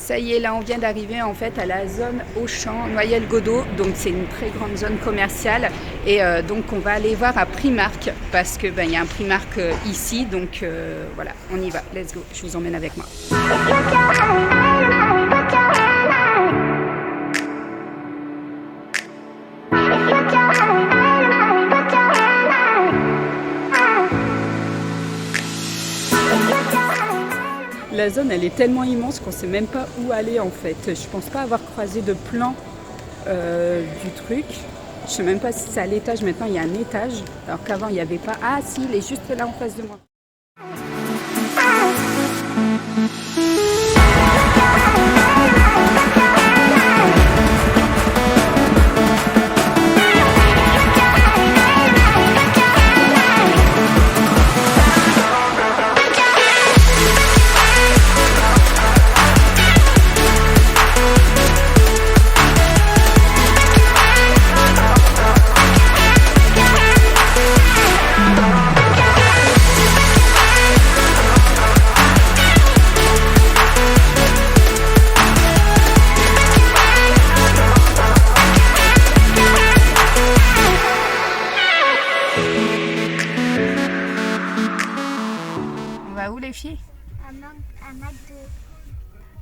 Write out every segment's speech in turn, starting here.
Ça y est, là on vient d'arriver en fait à la zone Auchan, Noyelles-Godault, donc c'est une très grande zone commerciale et donc on va aller voir à Primark parce que y a un Primark ici, donc voilà, on y va, let's go, je vous emmène avec moi. La zone elle est tellement immense qu'on sait même pas où aller en fait. Je pense pas avoir croisé de plan du truc. Je sais même pas si c'est à l'étage. Maintenant il y a un étage alors qu'avant il n'y avait pas. Ah si, il est juste là en face de moi. Où les filles? À McDo.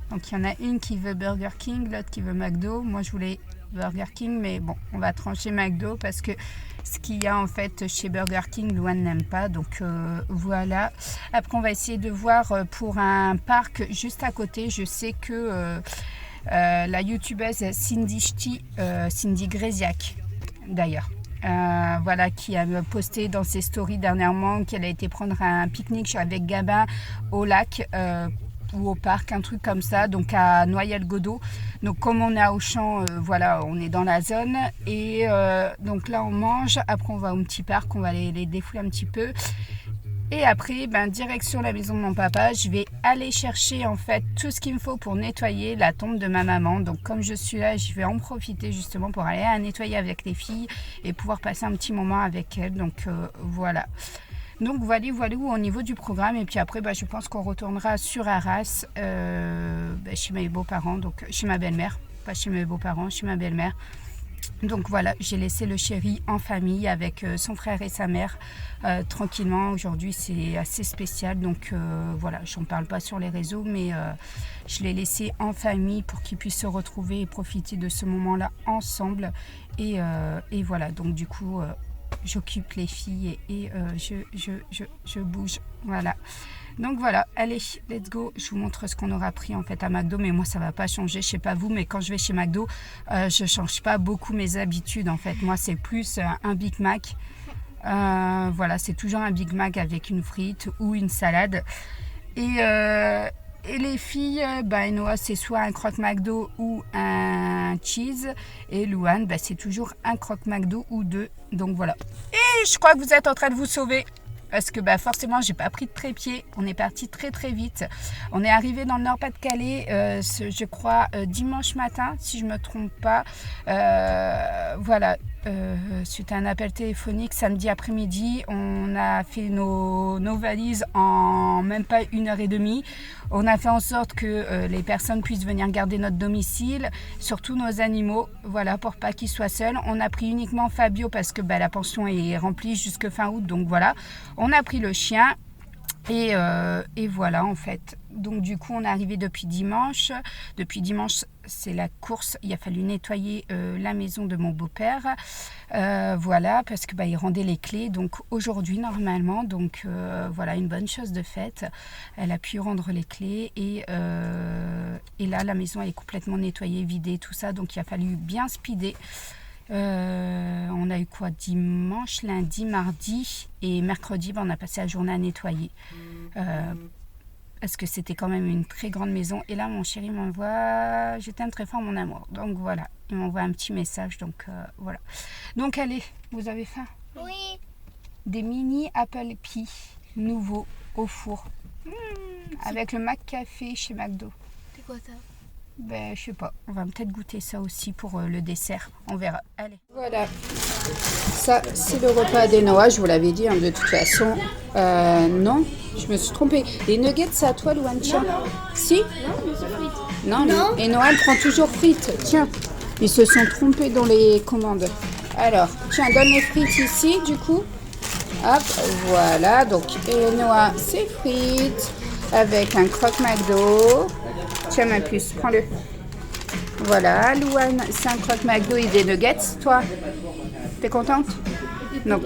Donc il y en a une qui veut Burger King, l'autre qui veut McDo. Moi je voulais Burger King, mais bon, on va trancher McDo parce que ce qu'il y a en fait chez Burger King, Louane n'aime pas. Donc voilà. Après on va essayer de voir pour un parc juste à côté. Je sais que la youtubeuse Cindy Gréziac d'ailleurs. Voilà, qui a posté dans ses stories dernièrement qu'elle a été prendre un pique-nique avec Gabin au lac ou au parc, un truc comme ça, donc à Noyelles-Godault. Donc comme on est à Auchan, voilà, on est dans la zone et donc là on mange, après on va au petit parc, on va les défouler un petit peu. Et après, direction la maison de mon papa, je vais aller chercher en fait tout ce qu'il me faut pour nettoyer la tombe de ma maman. Donc comme je suis là, je vais en profiter justement pour aller nettoyer avec les filles et pouvoir passer un petit moment avec elles. Donc voilà. Donc voilà au niveau du programme. Et puis après, je pense qu'on retournera sur Arras, chez mes beaux-parents, donc chez ma belle-mère. Pas chez mes beaux-parents, chez ma belle-mère. Donc voilà, j'ai laissé le chéri en famille avec son frère et sa mère tranquillement. Aujourd'hui c'est assez spécial, donc voilà, j'en parle pas sur les réseaux, mais je l'ai laissé en famille pour qu'ils puissent se retrouver et profiter de ce moment-là ensemble. Et voilà, donc du coup j'occupe les filles et je bouge, voilà. Donc voilà, allez, let's go. Je vous montre ce qu'on aura pris en fait à McDo, mais moi ça va pas changer, je sais pas vous, mais quand je vais chez McDo, je change pas beaucoup mes habitudes en fait. Moi c'est plus un Big Mac. Voilà, c'est toujours un Big Mac avec une frite ou une salade. Et les filles, Noah c'est soit un croque McDo ou un cheese. Et Louane, c'est toujours un croque McDo ou deux. Donc voilà. Et je crois que vous êtes en train de vous sauver. Parce que forcément, j'ai pas pris de trépied. On est parti très très vite. On est arrivé dans le Nord-Pas-de-Calais, je crois, dimanche matin, si je me trompe pas. Voilà. Suite à un appel téléphonique samedi après-midi, on a fait nos valises en même pas 1h30. On a fait en sorte que les personnes puissent venir garder notre domicile, surtout nos animaux, voilà, pour pas qu'ils soient seuls. On a pris uniquement Fabio parce que la pension est remplie jusque fin août, donc voilà. On a pris le chien. Et voilà en fait. Donc du coup on est arrivé depuis dimanche. Depuis dimanche c'est la course. Il a fallu nettoyer la maison de mon beau-père. Voilà, parce que il rendait les clés. Donc aujourd'hui normalement. Donc voilà, une bonne chose de faite. Elle a pu rendre les clés. Et là la maison est complètement nettoyée, vidée, tout ça. Donc il a fallu bien speeder. On a eu quoi dimanche, lundi, mardi et mercredi, on a passé la journée à nettoyer parce que c'était quand même une très grande maison. Et là mon chéri m'envoie je t'aime très fort mon amour, donc voilà, il m'envoie un petit message, donc voilà. Donc allez, vous avez faim? Oui. Des mini apple pie nouveaux au four avec le McCafé chez McDo. C'est quoi ça? Je sais pas, on va peut-être goûter ça aussi pour le dessert, on verra. Allez. Voilà, Ça, c'est le repas des Noah, je vous l'avais dit, hein, de toute façon. Non, je me suis trompée. Les nuggets, c'est à toi, Louane, tiens. Si? Non, mais c'est frites. Non, Non. et Noah, elle prend toujours frites. Tiens, ils se sont trompés dans les commandes. Alors, tiens, donne les frites ici, du coup. Hop, voilà. Donc, et Noah, c'est frites avec un croque McDo. Tiens, ma puce, prends-le. Voilà, Louane, c'est un croque McDo et des nuggets. Toi, t'es contente? Donc,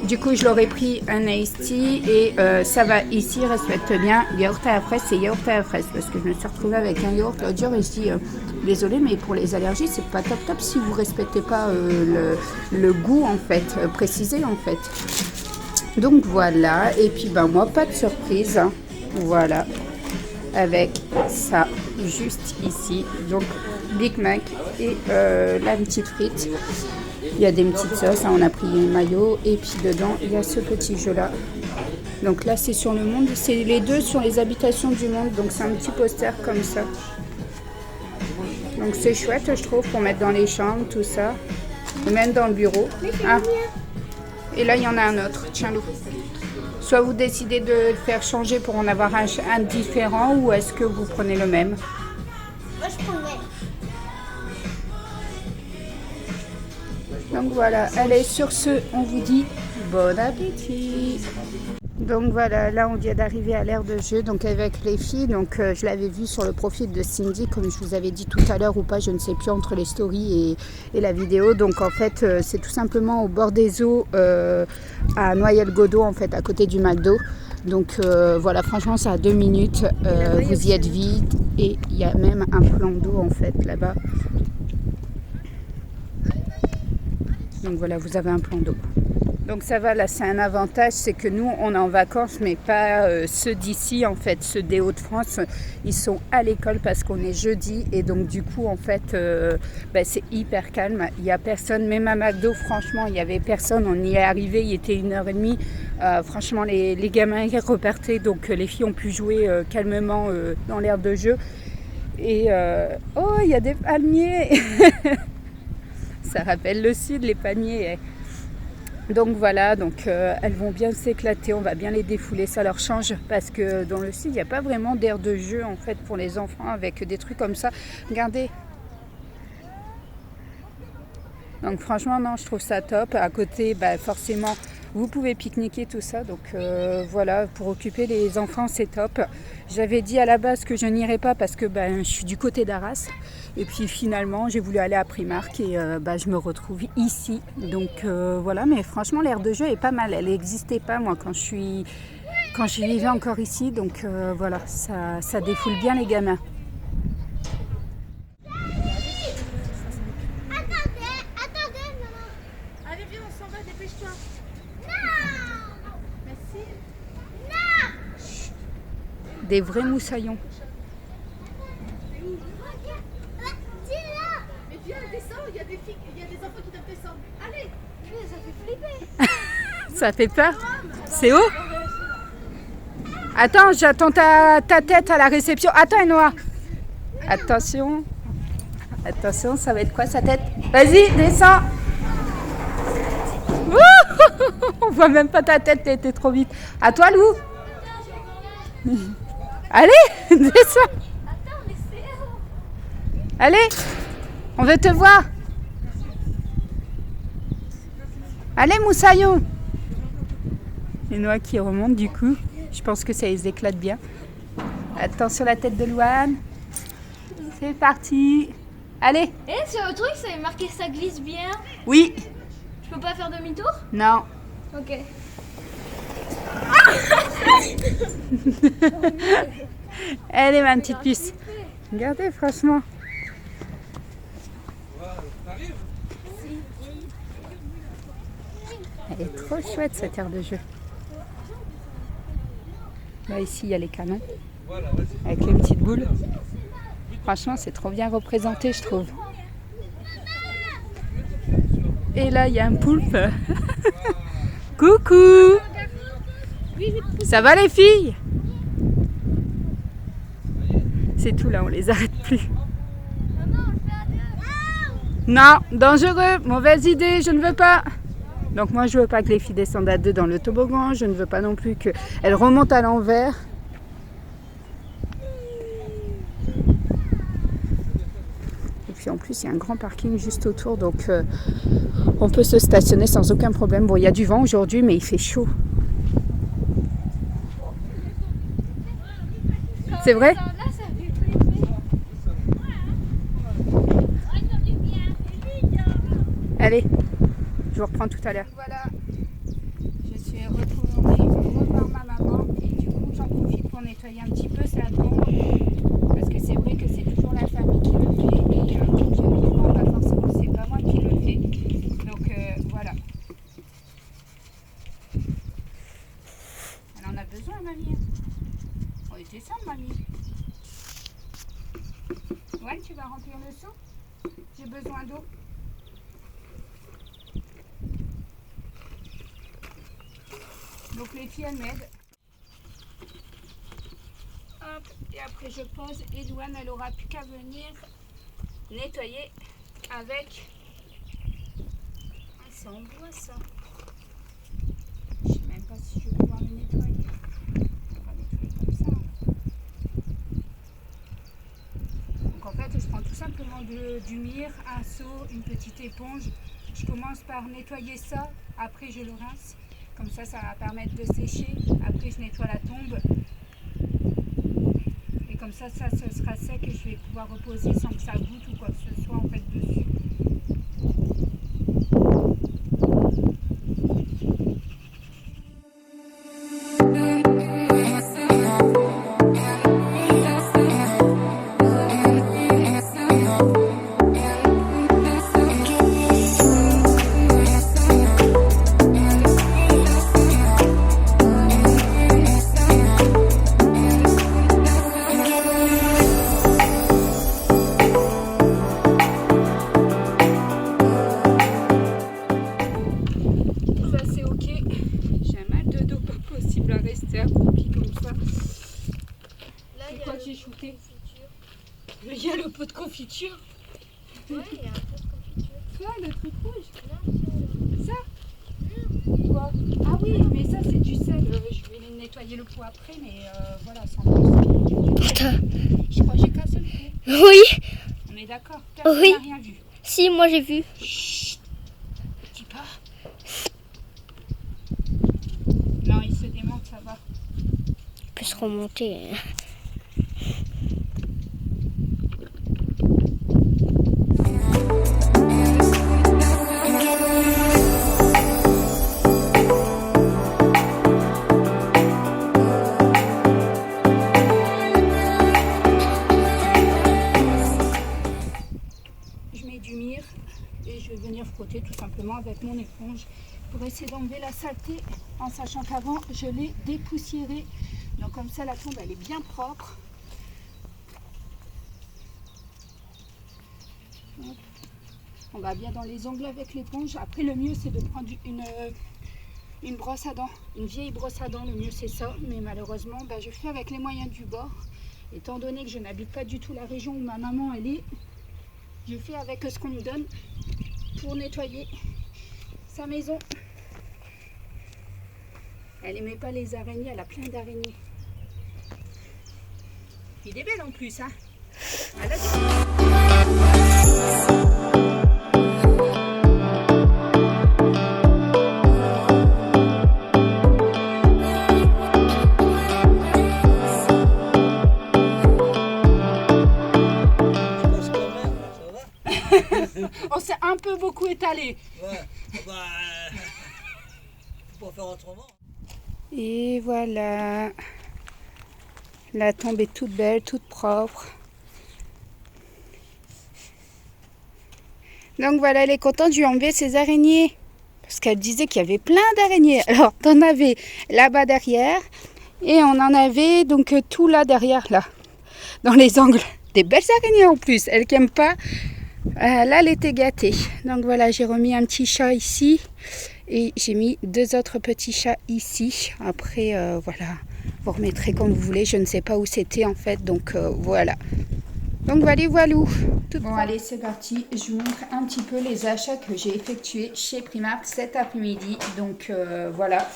du coup, je l'aurais pris un iced tea et ça va ici, respecte bien. Yaourt à la fraise, c'est yaourt à la fraise parce que je me suis retrouvée avec un yaourt l'autre jour et je dis désolée, mais pour les allergies, c'est pas top top si vous respectez pas le goût en fait, précisé en fait. Donc voilà, et puis ben moi, pas de surprise, hein. Voilà, avec ça juste ici. Donc Big Mac et la petite frite. Il y a des petites sauces, hein, on a pris mayo et puis dedans il y a ce petit jeu là. Donc là c'est sur le monde, c'est les deux sur les habitations du monde, donc c'est un petit poster comme ça. Donc c'est chouette je trouve pour mettre dans les chambres, tout ça, ou même dans le bureau. Ah. Et là il y en a un autre, tiens-le. Soit vous décidez de le faire changer pour en avoir un différent ou est-ce que vous prenez le même? Moi, je prendrais. Donc voilà, allez, sur ce, on vous dit bon appétit. Donc voilà, là on vient d'arriver à l'aire de jeu, donc avec les filles, donc je l'avais vu sur le profil de Cindy, comme je vous avais dit tout à l'heure ou pas, je ne sais plus, entre les stories et la vidéo. Donc en fait, c'est tout simplement au bord des eaux, à Noyelles-Godault, en fait, à côté du McDo. Donc voilà, franchement, c'est à 2 minutes, vous y êtes vite, et il y a même un plan d'eau, en fait, là-bas. Donc voilà, vous avez un plan d'eau. Donc ça va, là c'est un avantage, c'est que nous on est en vacances, mais pas ceux d'ici en fait, ceux des Hauts-de-France, ils sont à l'école parce qu'on est jeudi et donc du coup en fait c'est hyper calme, il n'y a personne, même à McDo franchement il n'y avait personne, on y est arrivé, il était 1h30, franchement les gamins ils repartaient, donc les filles ont pu jouer calmement dans l'aire de jeu et oh il y a des palmiers. Ça rappelle le sud, les palmiers. Donc voilà, donc elles vont bien s'éclater, on va bien les défouler, ça leur change parce que dans le sud, il n'y a pas vraiment d'aire de jeu en fait pour les enfants avec des trucs comme ça. Regardez. Donc franchement, non, je trouve ça top. À côté, forcément, vous pouvez pique-niquer tout ça. Donc voilà, pour occuper les enfants, c'est top. J'avais dit à la base que je n'irais pas parce que je suis du côté d'Arras. Et puis finalement, j'ai voulu aller à Primark et je me retrouve ici. Donc voilà, mais franchement, l'aire de jeu est pas mal. Elle n'existait pas, moi, quand je vivais encore ici. Donc voilà, ça défoule bien les gamins. Attendez, maman. Allez, viens, on s'en va, dépêche-toi. Non. Merci. Non. Des vrais moussaillons. Mais viens, descends, il y a des filles, il y a des enfants qui doivent descendre. Allez. Ça fait flipper. Ça fait peur? C'est haut? Attends, j'attends ta tête à la réception. Attends, Noah. Attention. Attention, ça va être quoi sa tête? Vas-y, descends. Ouh, on voit même pas ta tête, t'es trop vite. À toi, Lou. Allez, descends. Attends, mais c'est où? Allez, on veut te voir. Allez, moussaillon. Les noix qui remontent du coup. Je pense que ça les éclate bien. Attention la tête de Louane. C'est parti. Allez. Eh, sur le truc, ça est marqué ça glisse bien. Oui. Je peux pas faire demi-tour? Non. Ok. Elle est ma petite puce. Regardez, franchement. Elle est trop chouette cette aire de jeu. Là ici il y a les canons avec les petites boules. Franchement c'est trop bien représenté je trouve. Et là il y a un poulpe. Coucou. Ça va les filles? C'est tout là, on les arrête plus. Non, dangereux, mauvaise idée, je ne veux pas. Donc moi je veux pas que les filles descendent à deux dans le toboggan, je ne veux pas non plus qu'elles remontent à l'envers. Et puis en plus il y a un grand parking juste autour, donc on peut se stationner sans aucun problème. Bon, il y a du vent aujourd'hui mais il fait chaud. C'est vrai? Là, ça fait flipper. Allez, je vous reprends tout à l'heure. Voilà, je suis retournée revoir ma maman et du coup j'en profite pour nettoyer un petit peu sa tombe parce que c'est vrai que c'est toujours la famille qui le fait et comme je le vois, bah forcément c'est pas moi qui le fais. Donc voilà. Elle en a besoin, mamie. On était ça, mamie. Ouais, tu vas remplir le seau? J'ai besoin d'eau. Donc les filles, elles m'aident. Hop, et après je pose. Et Louane, elle aura plus qu'à venir nettoyer avec... Ah, c'est en bois ça. Je sais même pas si je vais pouvoir le nettoyer. On va nettoyer comme ça. Donc en fait, je prends tout simplement du mire, un seau, une petite éponge. Je commence par nettoyer ça. Après, je le rince. Comme ça, ça va permettre de sécher. Après, je nettoie la tombe. Et comme ça, ce sera sec et je vais pouvoir reposer sans que ça goûte ou quoi que ce soit en fait dessus. Il y a le pot de confiture. Ouais, il y a un peu de confiture. Quoi, le truc rouge? Non, Ça? Quoi? Ah oui, mais ça c'est du sel. Je vais nettoyer le pot après, mais voilà, sans plus. Attends. Je crois que j'ai qu'un seul coup. Oui, On est d'accord? Personne Oui. n'a rien vu. si, moi j'ai vu. Chut! Dis pas. Non, il se démonte, ça va. Il peut se remonter. Et je vais venir frotter tout simplement avec mon éponge pour essayer d'enlever la saleté en sachant qu'avant je l'ai dépoussiérée. Donc comme ça la tombe elle est bien propre. Hop. On va bien dans les ongles avec l'éponge. Après le mieux c'est de prendre une brosse à dents, une vieille brosse à dents, le mieux c'est ça. Mais malheureusement je fais avec les moyens du bord. Étant donné que je n'habite pas du tout la région où ma maman elle est, je fais avec ce qu'on me donne pour nettoyer sa maison. Elle n'aimait pas les araignées, elle a plein d'araignées. Il est belle en plus, hein. On s'est un peu beaucoup étalé. Ouais, faut pas faire autrement. Et voilà. La tombe est toute belle, toute propre. Donc voilà, elle est contente, je lui ai enlevé ses araignées. Parce qu'elle disait qu'il y avait plein d'araignées. Alors, t'en avais là-bas derrière. Et on en avait donc tout là derrière, là. Dans les angles. Des belles araignées en plus. Elle qui n'aime pas. Là, elle était gâtée. Donc voilà, j'ai remis un petit chat ici. Et j'ai mis 2 autres petits chats ici. Après, voilà. Vous remettrez comme vous voulez. Je ne sais pas où c'était en fait. Donc voilà. Donc voilà, voilou. Bon allez, c'est parti. Je vous montre un petit peu les achats que j'ai effectués chez Primark cet après-midi. Donc voilà.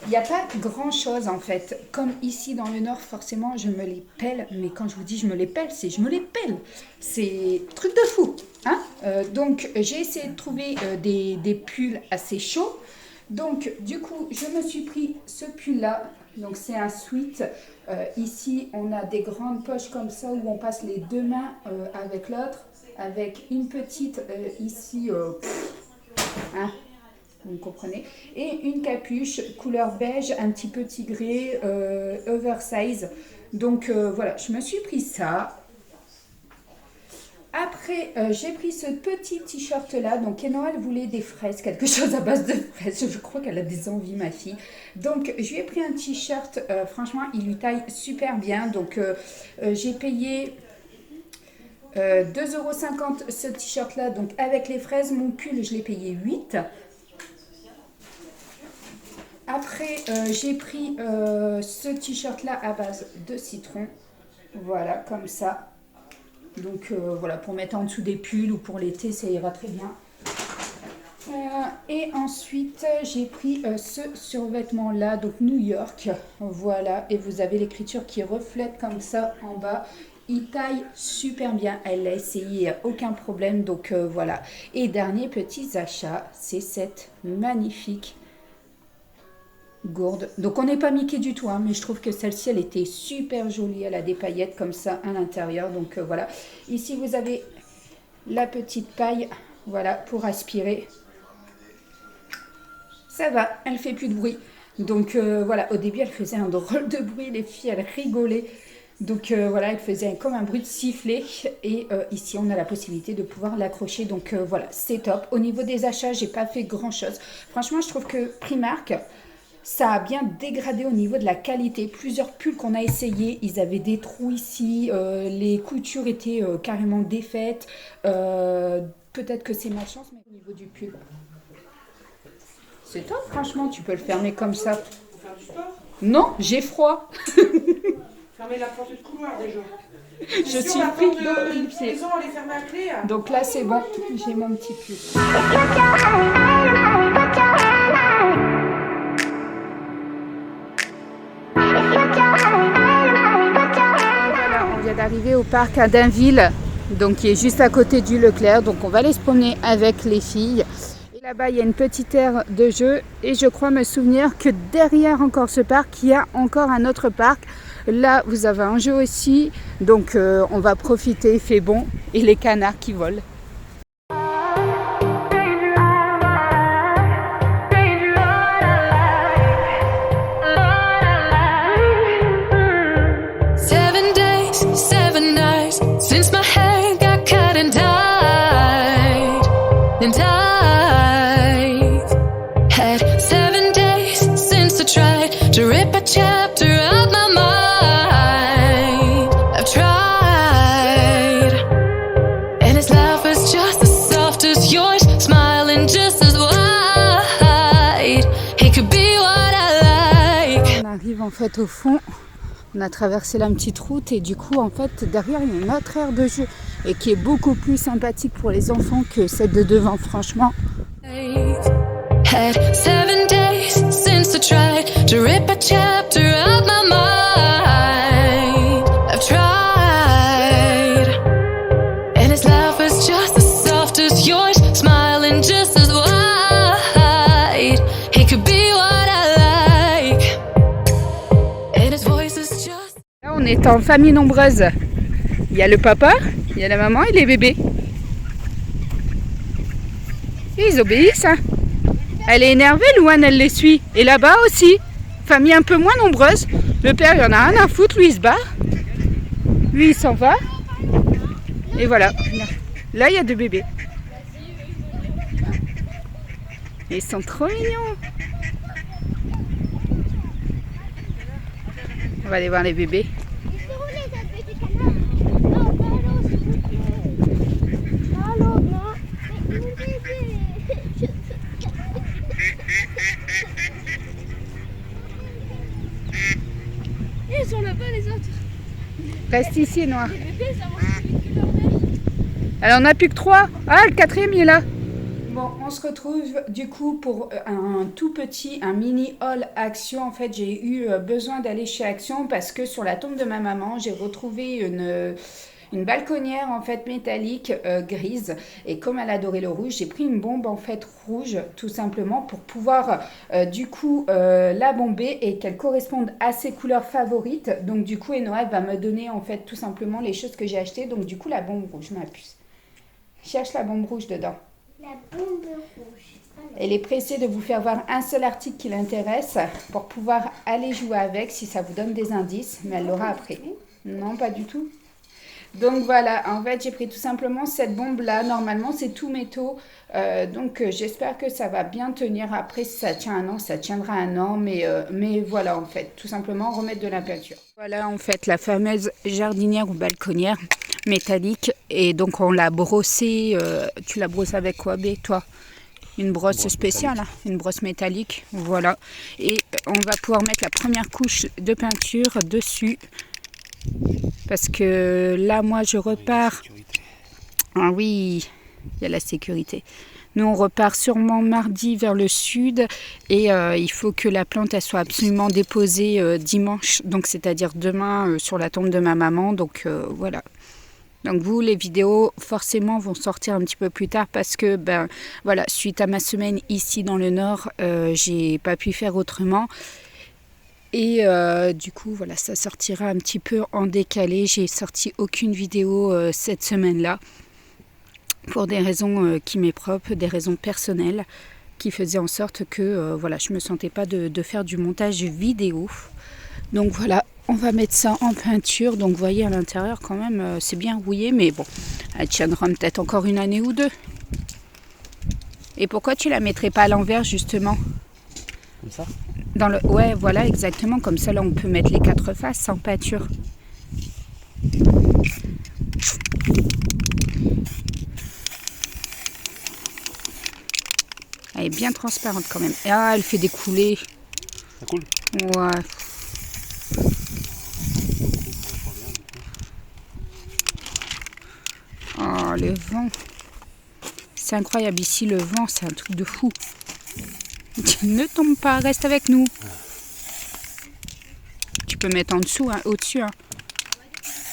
Il n'y a pas grand chose en fait. Comme ici dans le nord, forcément, je me les pèle. Mais quand je vous dis je me les pèle, c'est je me les pèle. C'est truc de fou. Hein, donc j'ai essayé de trouver des pulls assez chauds. Donc du coup, je me suis pris ce pull-là. Donc c'est un sweat. Ici, on a des grandes poches comme ça où on passe les deux mains avec l'autre. Avec une petite ici... hein, vous comprenez. Et une capuche couleur beige, un petit peu tigré, oversize. Donc voilà, je me suis pris ça. Après, j'ai pris ce petit t-shirt là. Donc Noël voulait des fraises, quelque chose à base de fraises. Je crois qu'elle a des envies, ma fille. Donc je lui ai pris un t-shirt. Franchement, il lui taille super bien. Donc j'ai payé 2,50 € ce t-shirt là. Donc avec les fraises, mon pull, je l'ai payé 8. Après, j'ai pris ce t-shirt là à base de citron. Voilà, comme ça. Donc voilà, pour mettre en dessous des pulls ou pour l'été, ça ira très bien. Et ensuite, j'ai pris ce survêtement là, donc New York. Voilà, et vous avez l'écriture qui reflète comme ça en bas. Il taille super bien, elle l'a essayé, il n'y a aucun problème. Donc voilà. Et dernier petit achat, c'est cette magnifique gourde. Donc on n'est pas Mickey du tout, hein, mais je trouve que celle-ci, elle était super jolie. Elle a des paillettes comme ça à l'intérieur. Donc voilà. Ici, vous avez la petite paille, voilà, pour aspirer. Ça va, elle fait plus de bruit. Donc voilà, au début, elle faisait un drôle de bruit. Les filles, elles rigolaient. Donc voilà, elle faisait comme un bruit de sifflet. Et ici, on a la possibilité de pouvoir l'accrocher. Donc voilà, c'est top. Au niveau des achats, j'ai pas fait grand-chose. Franchement, je trouve que Primark... ça a bien dégradé au niveau de la qualité. Plusieurs pulls qu'on a essayé, ils avaient des trous ici. Les coutures étaient carrément défaites. Peut-être que c'est ma chance, mais au niveau du pull, c'est top, franchement. Tu peux le fermer comme ça. Pour faire du sport. Non, j'ai froid. Fermez la porte de couloir déjà. Je suis pris d'eau une pied. Maison, on les ferme à clé. Donc là, c'est bon. J'ai mon petit pull. Voilà, on vient d'arriver au parc à Dainville, donc qui est juste à côté du Leclerc. Donc on va aller se promener avec les filles. Et là-bas, il y a une petite aire de jeu. Et je crois me souvenir que derrière encore ce parc, il y a encore un autre parc. Là, vous avez un jeu aussi. Donc on va profiter, il fait bon. Et les canards qui volent. Since my hair got cut and I've had 7 days since I tried to rip a chapter out my mind. I've tried, and his laugh is just as soft as yours, smiling just as wide. He could be what I like. On arrive en fait au fond. On a traversé la petite route et du coup en fait derrière il y a une autre aire de jeu et qui est beaucoup plus sympathique pour les enfants que celle de devant, franchement. Had 7 days since I tried to rip a chapter out my mind. I've tried, and his laugh is just as soft as yours, smiling just as wide. He could be what I like, and his voice is just. Là on est en famille nombreuse. Il y a le papa, il y a la maman et les bébés. Et ils obéissent, hein. Elle est énervée, Louane, elle les suit. Et là-bas aussi, famille un peu moins nombreuse. Le père, il en a rien à foutre, lui, il se barre. Lui, il s'en va. Et voilà. Là, il y a 2 bébés. Et ils sont trop mignons. On va aller voir les bébés. Ils sont là-bas les autres. Reste ici, Noir. Les bébés, ça mange. Alors on n'a plus que 3. Ah, le 4e il est là. Bon, on se retrouve du coup pour un tout petit, un mini haul Action. En fait, j'ai eu besoin d'aller chez Action parce que sur la tombe de ma maman, j'ai retrouvé une balconnière en fait métallique grise. Et comme elle adorait le rouge, j'ai pris une bombe en fait rouge tout simplement pour pouvoir du coup la bomber et qu'elle corresponde à ses couleurs favorites. Donc du coup, Noël va me donner en fait tout simplement les choses que j'ai achetées. Donc du coup, la bombe rouge, ma puce. Cherche la bombe rouge dedans. La bombe rouge. Elle est pressée de vous faire voir un seul article qui l'intéresse pour pouvoir aller jouer avec si ça vous donne des indices, mais elle l'aura après. Non, pas du tout. Donc voilà, en fait j'ai pris tout simplement cette bombe là, normalement c'est tout métaux, donc j'espère que ça va bien tenir. Après si ça tient un an, ça tiendra un an, mais voilà en fait, tout simplement remettre de la peinture. Voilà en fait la fameuse jardinière ou balconnière métallique, et donc on l'a brossée, tu la brosses avec quoi B toi? Une brosse spéciale, hein, une brosse métallique, voilà, et on va pouvoir mettre la première couche de peinture dessus. Parce que là, moi, je repars. Ah oui, il y a la sécurité. Nous, on repart sûrement mardi vers le sud et il faut que la plante elle soit absolument déposée dimanche, donc c'est-à-dire demain sur la tombe de ma maman. Donc voilà. Donc vous, les vidéos forcément vont sortir un petit peu plus tard parce que ben voilà, suite à ma semaine ici dans le Nord, j'ai pas pu faire autrement. Et du coup, voilà, ça sortira un petit peu en décalé. J'ai sorti aucune vidéo cette semaine-là pour des raisons qui m'est propre, des raisons personnelles qui faisaient en sorte que voilà, je me sentais pas de faire du montage vidéo. Donc voilà, on va mettre ça en peinture. Donc vous voyez à l'intérieur quand même, c'est bien rouillé, mais bon, elle tiendra peut-être encore une année ou deux. Et pourquoi tu la mettrais pas à l'envers justement? Comme ça? Ouais, voilà, exactement. Comme ça, là, on peut mettre les 4 faces sans peinture. Elle est bien transparente quand même. Ah, elle fait des coulées. Ça coule? Ouais. Oh, le vent. C'est incroyable. Ici, le vent, c'est un truc de fou. Ne tombe pas, reste avec nous. Tu peux mettre en dessous, hein, au-dessus. Hein.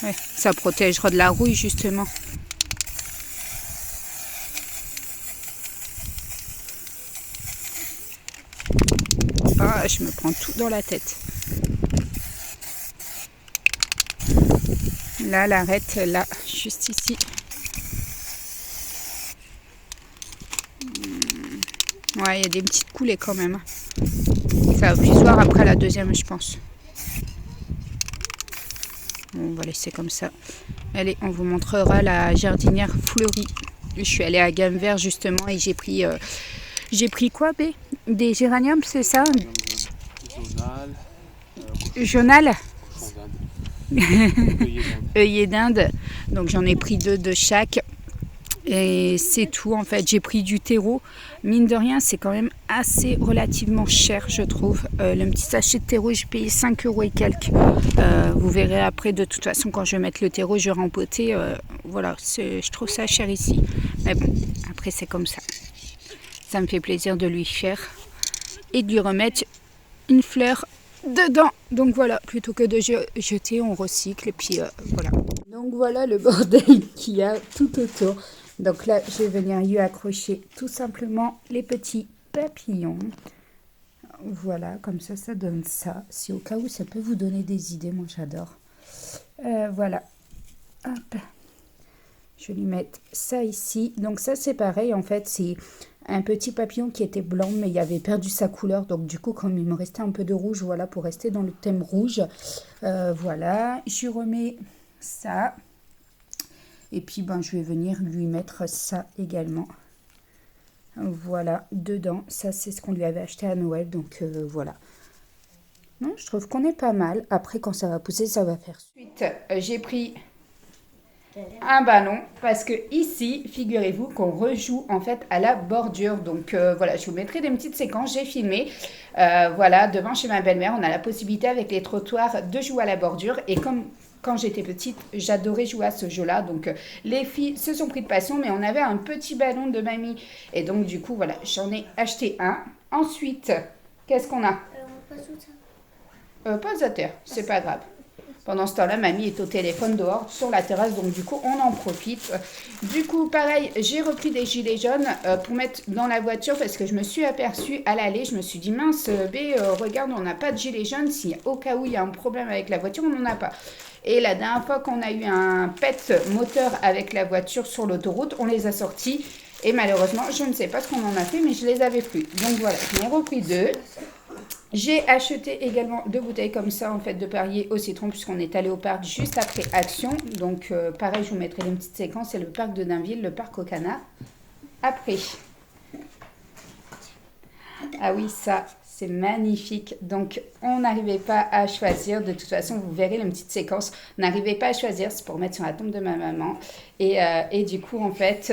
Ouais, ça protégera de la rouille, justement. Ah, je me prends tout dans la tête. Là, l'arête, là, juste ici. Ouais, il y a des petites coulées quand même. Ça va plus se voir après la deuxième, je pense. Bon, on va laisser comme ça. Allez, on vous montrera la jardinière fleurie. Je suis allée à Gamme Vert justement et j'ai pris quoi, B? Des géraniums, c'est ça? Jaunal. Œillet d'Inde. Donc j'en ai pris 2 de chaque. Et c'est tout en fait. J'ai pris du terreau. Mine de rien, c'est quand même assez relativement cher, je trouve. Le petit sachet de terreau, j'ai payé 5 € et quelques. Vous verrez après, de toute façon, quand je vais mettre le terreau, je vais rempoter. Voilà, je trouve ça cher ici. Mais bon, après, c'est comme ça. Ça me fait plaisir de lui faire et de lui remettre une fleur dedans. Donc voilà, plutôt que de jeter, on recycle. Et puis voilà. Donc voilà le bordel qu'il y a tout autour. Donc là, je vais venir lui accrocher tout simplement les petits papillons. Voilà, comme ça, ça donne ça. Si au cas où ça peut vous donner des idées, moi j'adore. Voilà. Hop. Je vais lui mettre ça ici. Donc ça, c'est pareil, en fait, c'est un petit papillon qui était blanc, mais il avait perdu sa couleur. Donc du coup, comme il me restait un peu de rouge, voilà, pour rester dans le thème rouge. Voilà, je remets ça. Et puis, ben, je vais venir lui mettre ça également. Voilà, dedans. Ça, c'est ce qu'on lui avait acheté à Noël. Donc, voilà. Non, je trouve qu'on est pas mal. Après, quand ça va pousser, ça va faire. Ensuite, j'ai pris un ballon. Parce que ici, figurez-vous qu'on rejoue en fait à la bordure. Donc, voilà, je vous mettrai des petites séquences. J'ai filmé. Voilà, devant chez ma belle-mère, on a la possibilité avec les trottoirs de jouer à la bordure. Et comme quand j'étais petite, j'adorais jouer à ce jeu-là. Donc, les filles se sont pris de passion, mais on avait un petit ballon de mamie. Et donc, du coup, voilà, j'en ai acheté un. Ensuite, qu'est-ce qu'on a? Pas tout ça. Pas à terre, c'est pas grave. Pendant ce temps-là, mamie est au téléphone dehors sur la terrasse, donc du coup, on en profite. Du coup, pareil, j'ai repris des gilets jaunes pour mettre dans la voiture parce que je me suis aperçue à l'aller, je me suis dit, mince, regarde, on n'a pas de gilets jaunes, si au cas où il y a un problème avec la voiture, on n'en a pas. Et la dernière fois qu'on a eu un pet moteur avec la voiture sur l'autoroute, on les a sortis. Et malheureusement, je ne sais pas ce qu'on en a fait, mais je les avais plus. Donc voilà, j'en ai repris 2. J'ai acheté également 2 bouteilles comme ça, en fait, de Perrier au citron, puisqu'on est allé au parc juste après Action. Donc, pareil, je vous mettrai une petite séquence. C'est le parc de Dainville, le parc au canard. Après. Ah oui, ça, c'est magnifique. Donc, on n'arrivait pas à choisir. De toute façon, vous verrez une petite séquence. On n'arrivait pas à choisir. C'est pour mettre sur la tombe de ma maman. Et du coup, en fait,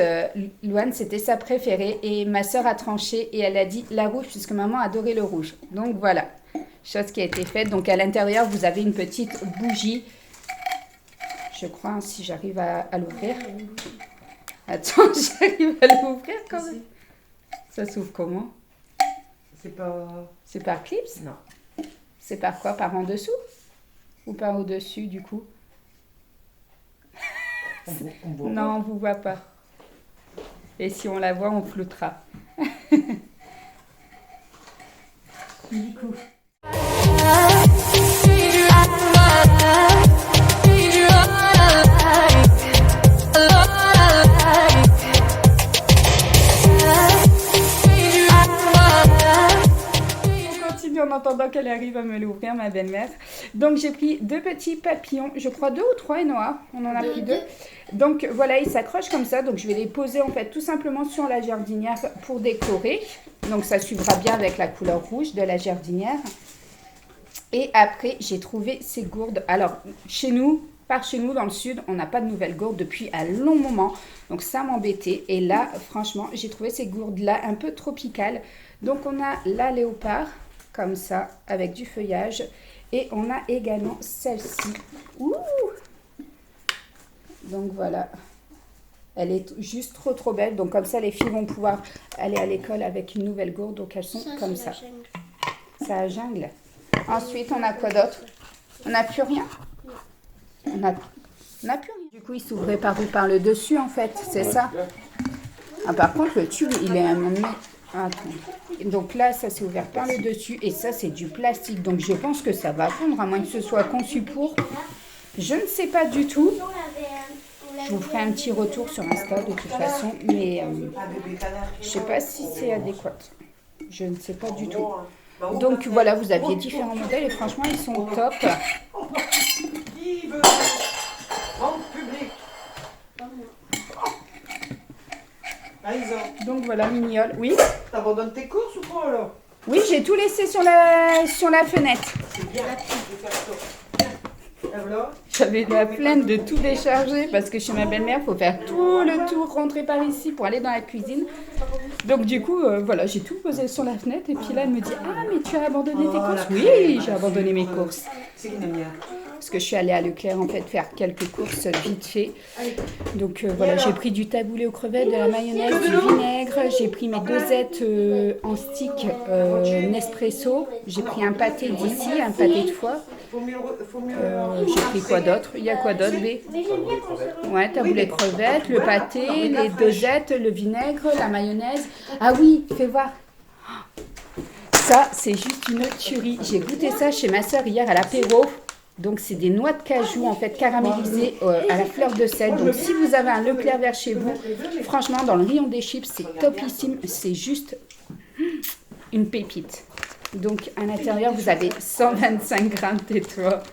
Louane, c'était sa préférée. Et ma soeur a tranché et elle a dit la rouge, puisque maman adorait le rouge. Donc, voilà. Chose qui a été faite. Donc, à l'intérieur, vous avez une petite bougie. Je crois, hein, si j'arrive à l'ouvrir. Attends, j'arrive à l'ouvrir quand même. Ça s'ouvre comment? C'est par clips? Non. C'est par quoi? Par en dessous? Ou par au-dessus, du coup? On voit Non, on ne vous voit pas. Et si on la voit, on floutera. Du coup. En attendant qu'elle arrive à me l'ouvrir, ma belle-mère. Donc, j'ai pris 2 petits papillons. Je crois 2 ou 3 et noirs. On en a pris 2. Donc, voilà, ils s'accrochent comme ça. Donc, je vais les poser, en fait, tout simplement sur la jardinière pour décorer. Donc, ça suivra bien avec la couleur rouge de la jardinière. Et après, j'ai trouvé ces gourdes. Alors, chez nous, par chez nous, dans le sud, on n'a pas de nouvelles gourdes depuis un long moment. Donc, ça m'embêtait. Et là, franchement, j'ai trouvé ces gourdes-là un peu tropicales. Donc, on a la léopard. Comme ça, avec du feuillage. Et on a également celle-ci. Ouh! Donc voilà. Elle est juste trop belle. Donc comme ça, les filles vont pouvoir aller à l'école avec une nouvelle gourde. Donc elles sont comme ça. Ça a jungle. Ensuite, on a quoi d'autre? On n'a plus rien? On n'a plus rien. Du coup, il s'ouvrait par où? Par le dessus, en fait. C'est ça? Ah, par contre, le tube, il est un moment... Attends. Donc là, ça s'est ouvert par le dessus et ça, c'est du plastique. Donc je pense que ça va fondre, à moins que ce soit conçu pour. Je ne sais pas du tout. Je vous ferai un petit retour sur Insta de toute façon, mais je ne sais pas si c'est adéquat. Je ne sais pas du tout. Donc voilà, vous aviez différents modèles et franchement, ils sont top. Donc voilà, mignole. Oui. T'abandonnes tes courses ou quoi alors? Oui, j'ai tout laissé sur la fenêtre. C'est bien. J'avais la flemme de tout décharger parce que chez ma belle-mère, il faut faire tout le tour, rentrer par ici pour aller dans la cuisine. Donc du coup, voilà, j'ai tout posé sur la fenêtre et puis là, elle me dit « Ah, mais tu as abandonné tes courses ?» Oui, j'ai abandonné mes courses. C'est une amie. Parce que je suis allée à Leclerc en fait faire quelques courses vite fait. Donc voilà, j'ai pris du taboulé aux crevettes, de la mayonnaise, du vinaigre. J'ai pris mes dosettes en stick Nespresso. J'ai pris un pâté d'ici, un pâté de foie. J'ai pris quoi d'autre? Il y a quoi d'autre, B? Ouais, taboulé crevettes, le pâté, les dosettes, le vinaigre, la mayonnaise. Ah oui, fais voir. Ça, c'est juste une tuerie. J'ai goûté ça chez ma soeur hier à l'apéro. Donc, c'est des noix de cajou, en fait, caramélisées à la fleur de sel. Donc, si vous avez un Leclerc vers chez vous, franchement, dans le rayon des chips, c'est topissime. C'est juste une pépite. Donc, à l'intérieur, vous avez 125 grammes de tétois.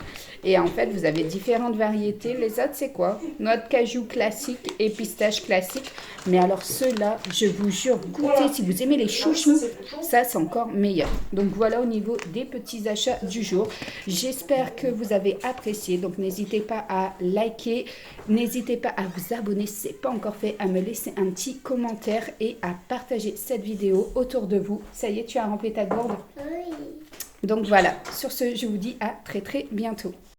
Et en fait, vous avez différentes variétés. Les autres, c'est quoi? Noix de cajou classique et pistache classique. Mais alors, ceux-là, je vous jure, goûtez. Si vous aimez les chouchous, ça, c'est encore meilleur. Donc, voilà au niveau des petits achats du jour. J'espère que vous avez apprécié. Donc, n'hésitez pas à liker. N'hésitez pas à vous abonner si ce n'est pas encore fait. À me laisser un petit commentaire et à partager cette vidéo autour de vous. Ça y est, tu as rempli ta gourde? Oui. Donc, voilà. Sur ce, je vous dis à très, très bientôt.